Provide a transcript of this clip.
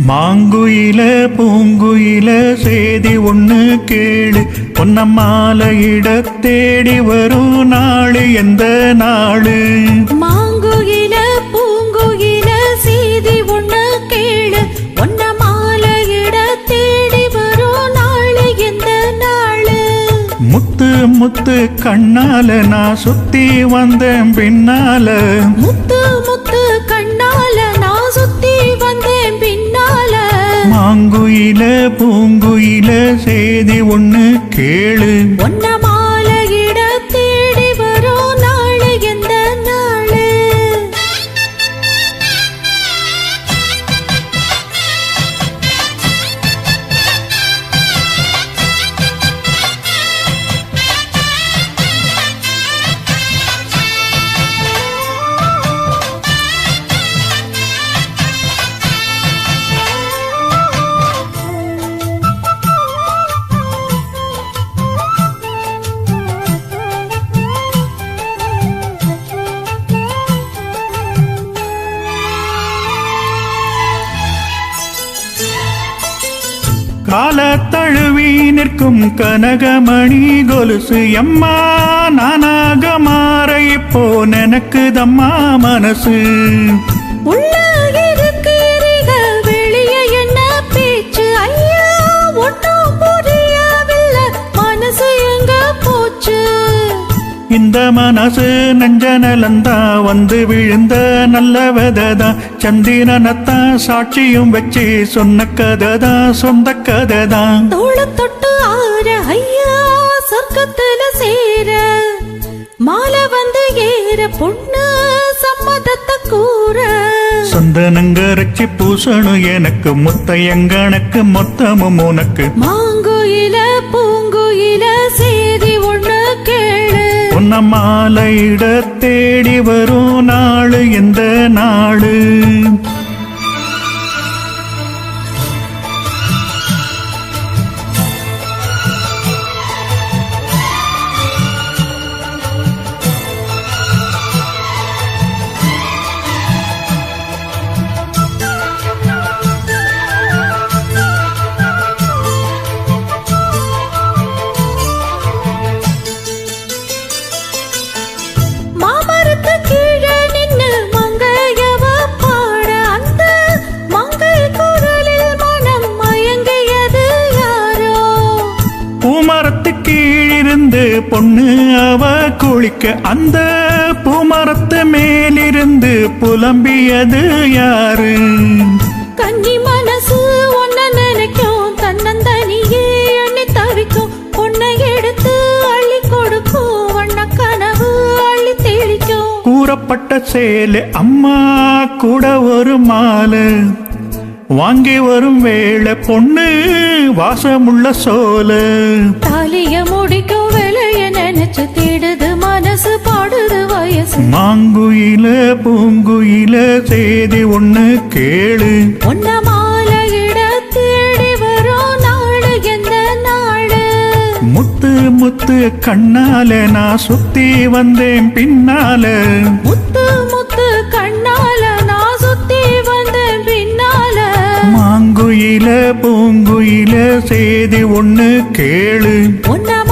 மாங்குயில பூங்குயில சேதி ஒண்ணு கேளு, பொன்னம்மாலையிட தேடி வரும் நாளு எந்த நாளு? மாங்குயில பூங்குயில சேதி ஒண்ணு கேளு, பொன்னம்மாலையிட தேடி வரும் நாளு எந்த நாளு? முத்து முத்து கண்ணால நான் சுத்தி வந்தேன் பின்னால, முத்து முத்து கண்ணால நான் சுத்தி வந்தேன் பின்னால. மாங்குயில பூங்குயில சேதி ஒண்ணு கேளு, பொன்னம்மாலையிட தேடி வரும் நாளு எந்த நாளு? கால தழுவி நிற்கும் கனகமணி கொலுசு எம்மா, நானாக மாற இப்போ நினைக்குதம்மா மனசு. உள்ள இருக்கிறீக வெளிய என்ன பேச்சு ஐயா, ஒன்றும் புரியவில்லை மனசு எங்க போச்சு? இந்த மனசு நெஞ்ச நலந்தா வந்து விழுந்த நல்ல வெததா, சந்திரனத்தான் சாட்சியும் வச்சு சொன்ன கததா சொந்த கததா. தோள தொட்டு ஆற ஐயா சொர்க்கத்துல சேர, மாலை வந்து ஏற பொண்ணு சம்மதத்தை கூற. சந்தனங்கரைச்சி பூசணும் எனக்கு, முத்தையங்கணக்கு மொத்தமும் உனக்கு. மாங்குயில பூங்குயில சேதி ஒண்ணு கேளு, பொன்னம்மாலையிட தேடி வரும் நாளு எந்த நாளு? மாமரத்து கீழே நின்னு மங்கையவ பாட, அந்த மங்கை குரலில் மனம் மயங்கியது யாரோ? பூமரத்து கீழிருந்து பொண்ணு அவ குளிக்க, அந்த பூமரத்து மேலிருந்து புலம்பியது யாரு? கன்னி மனசு ஒன்ன நினைக்கும், தன்னந்தனியே எண்ணி தவிக்கும், பொண்ணை எடுத்து அள்ளி கொடுக்கும், வண்ண கனவு அள்ளி தெளிக்கும். கூறப்பட்ட சேலை அம்மா கூட ஒரு மாலை, வாங்கி வரும் வேளை பொண்ணு வாசமுள்ள சோல. தாலிய முடிக்கும் வேலைய நினைச்சு தேடுது மனசு, பாடுது வயசு. மாங்குயில பூங்குயில சேதி ஒண்ணு கேளு, பொன்னம்மாலையிட தேடி வரும் நாளு எந்த நாளு? முத்து முத்து கண்ணால நான் சுத்தி வந்தேன் பின்னால, முத்து முத்து கண்ணால நான் சுத்தி வந்தேன் பின்னால. மாங்குயில பூங்குயில சேதி ஒண்ணு கேளு, பொன்னம்மா